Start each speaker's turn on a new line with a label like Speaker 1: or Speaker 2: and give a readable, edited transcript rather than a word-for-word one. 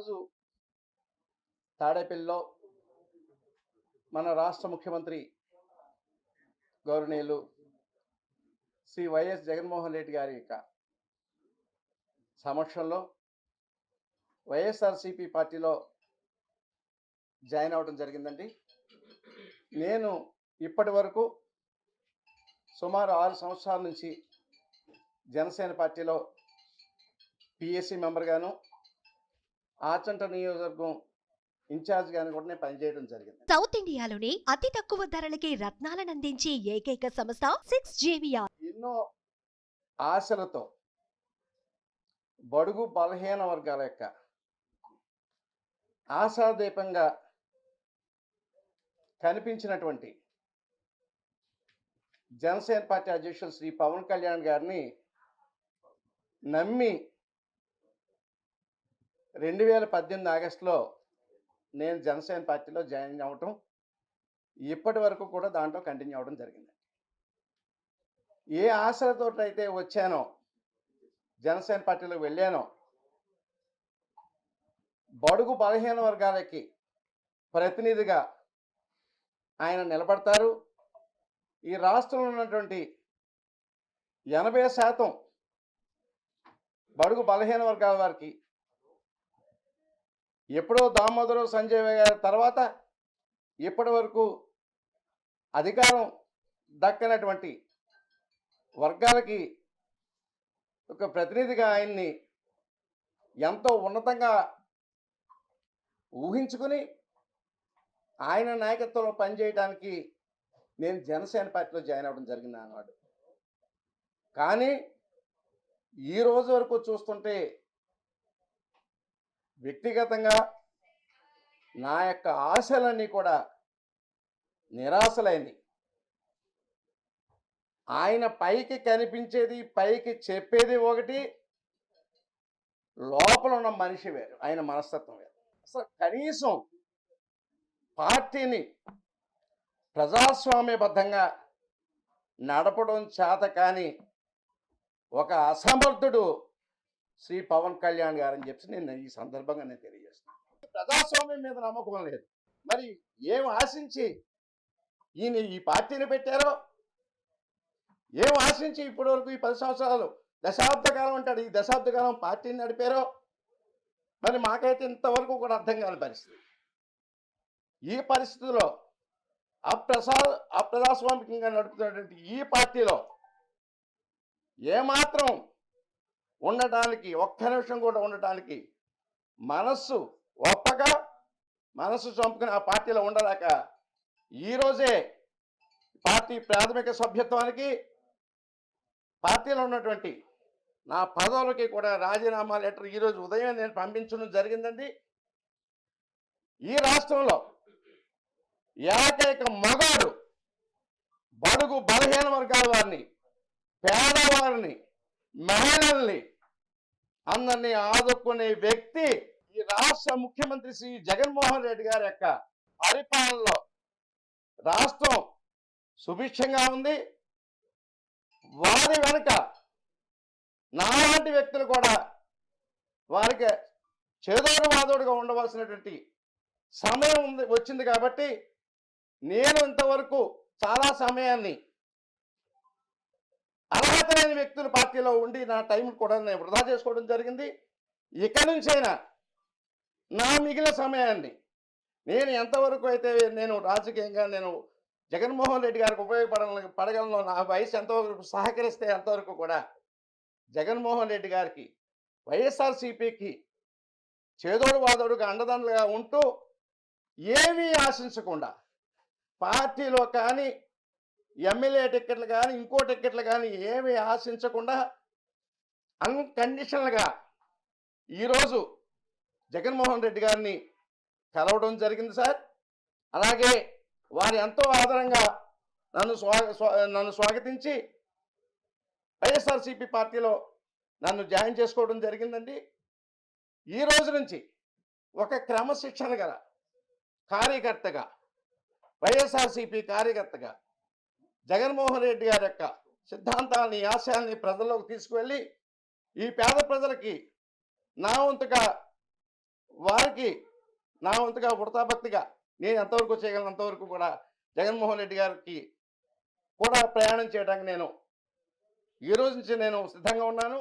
Speaker 1: ఈరోజు తాడేపల్లిలో మన రాష్ట్ర ముఖ్యమంత్రి గౌరవనీయులు శ్రీ వైఎస్ జగన్మోహన్ రెడ్డి గారి యొక్క సమక్షంలో వైఎస్ఆర్సీపీ పార్టీలో జాయిన్ అవ్వడం జరిగిందండి. నేను ఇప్పటి వరకు సుమారు 6 సంవత్సరాల నుంచి జనసేన పార్టీలో పిఎస్సి మెంబర్గాను, ఆచంట నియోజకవర్గం ఇన్ఛార్జ్ గాను కూడా నేను పనిచేయడం జరిగింది.
Speaker 2: సౌత్ ఇండియాలోనే అతి తక్కువ ధరలకి రత్నాలను అందించే ఏకైక సంస్థ 6JVR.
Speaker 1: ఎన్నో ఆశలతో బడుగు బలహీన వర్గాల యొక్క ఆశాదీపంగా కనిపించినటువంటి జనసేన పార్టీ అధ్యక్షులు శ్రీ పవన్ కళ్యాణ్ గారిని నమ్మి 2018 ఆగస్టులో నేను జనసేన పార్టీలో జాయిన్ అవ్వటం, ఇప్పటి వరకు కూడా దాంట్లో కంటిన్యూ అవ్వడం జరిగింది. ఏ ఆశలతో అయితే వచ్చానో, జనసేన పార్టీలో వెళ్ళానో, బడుగు బలహీన వర్గాలకి ప్రతినిధిగా ఆయన నిలబడతారు. ఈ రాష్ట్రంలో ఉన్నటువంటి 80% బడుగు బలహీన వర్గాల వారికి ఎప్పుడో దామోదరం సంజయ్ గారి తర్వాత ఇప్పటి వరకు అధికారం దక్కనటువంటి వర్గాలకి ఒక ప్రతినిధిగా ఆయన్ని ఎంతో ఉన్నతంగా ఊహించుకుని ఆయన నాయకత్వంలో పనిచేయడానికి నేను జనసేన పార్టీలో జాయిన్ అవ్వడం జరిగింది అన్నాడు. కానీ ఈ రోజు వరకు చూస్తుంటే వ్యక్తిగతంగా నా యొక్క ఆశలన్నీ కూడా నిరాశలైనవి. ఆయన పైకి కనిపించేది, పైకి చెప్పేది ఒకటి, లోపల ఉన్న మనిషి వేరు, ఆయన మనస్తత్వం వేరు. అసలు కనీసం పార్టీని ప్రజాస్వామ్యబద్ధంగా నడపడం చేత కానీ ఒక అసమర్థుడు శ్రీ పవన్ కళ్యాణ్ గారని చెప్పి నేను ఈ సందర్భంగా నేను తెలియజేస్తున్నాను. ప్రజాస్వామ్యం మీద నమ్మకం లేదు. మరి ఏం ఆశించి ఈయన ఈ పార్టీని పెట్టారో, ఏం ఆశించి ఇప్పటి వరకు ఈ 10 సంవత్సరాలు దశాబ్ద కాలం అంటాడు, ఈ దశాబ్ద కాలం పార్టీని నడిపారో మరి మాకైతే ఇంతవరకు కూడా అర్థం కాని పరిస్థితి. ఈ పరిస్థితిలో అప్రజాస్వామికంగా నడుపుతున్నటువంటి ఈ పార్టీలో ఏమాత్రం ఉండటానికి, ఒక్క నిమిషం కూడా ఉండటానికి మనస్సు ఒప్పక, మనస్సు చంపుకుని ఆ పార్టీలో ఉండలేక ఈరోజే పార్టీ ప్రాథమిక సభ్యత్వానికి, పార్టీలో ఉన్నటువంటి నా పదవులకి కూడా రాజీనామా లెటర్ ఈరోజు ఉదయం నేను పంపించడం జరిగిందండి. ఈ రాష్ట్రంలో ఏకైక మగాడు బడుగు బలహీన వర్గాల వారిని, పేదవారిని, మహిళల్ని అందరినీ ఆదుకునే వ్యక్తి ఈ రాష్ట్ర ముఖ్యమంత్రి శ్రీ జగన్మోహన్ రెడ్డి గారి యొక్క పరిపాలనలో రాష్ట్రం సుభిక్షంగా ఉంది. వారి వెనుక నాలాంటి వ్యక్తులు కూడా వారికి చేదోడు వాదోడుగా ఉండవలసినటువంటి సమయం వచ్చింది. కాబట్టి నేను ఇంతవరకు చాలా సమయాన్ని అర్హత లేని వ్యక్తుల పార్టీలో ఉండి నా టైం కూడా నేను వృధా చేసుకోవడం జరిగింది. ఇక నుంచైనా నా మిగిలిన సమయాన్ని నేను ఎంతవరకు అయితే నేను రాజకీయంగా నేను జగన్మోహన్ రెడ్డి గారికి ఉపయోగపడగలను, నా వయసు ఎంతవరకు సహకరిస్తే అంతవరకు కూడా జగన్మోహన్ రెడ్డి గారికి, వైఎస్ఆర్సీపీకి చేదోడు వాదోడుగా అండదండలుగా ఉంటూ ఏమీ ఆశించకుండా పార్టీలో కానీ, ఎమ్మెల్యే టిక్కెట్లు కానీ, ఇంకో టిక్కెట్లు కానీ ఏమీ ఆశించకుండా అన్కండిషనల్గా ఈరోజు జగన్మోహన్ రెడ్డి గారిని కలవడం జరిగింది సార్. అలాగే వారు ఎంతో ఆదరంగా నన్ను స్వాగతించి వైఎస్ఆర్సీపీ పార్టీలో నన్ను జాయిన్ చేసుకోవడం జరిగిందండి. ఈ రోజు నుంచి ఒక క్రమశిక్షణ గల కార్యకర్తగా, వైఎస్ఆర్సీపీ కార్యకర్తగా జగన్మోహన్ రెడ్డి గారి యొక్క సిద్ధాంతాలని, ఆశయాల్ని ప్రజల్లోకి తీసుకువెళ్ళి ఈ పేద ప్రజలకి నా వంతుగా వారి వారికి నా వంతుగా వృతాభక్తిగా నేను ఎంతవరకు చేయగలను అంతవరకు కూడా జగన్మోహన్ రెడ్డి గారికి కూడా ప్రయాణం చేయడానికి నేను ఈ రోజు నుంచి నేను సిద్ధంగా ఉన్నాను.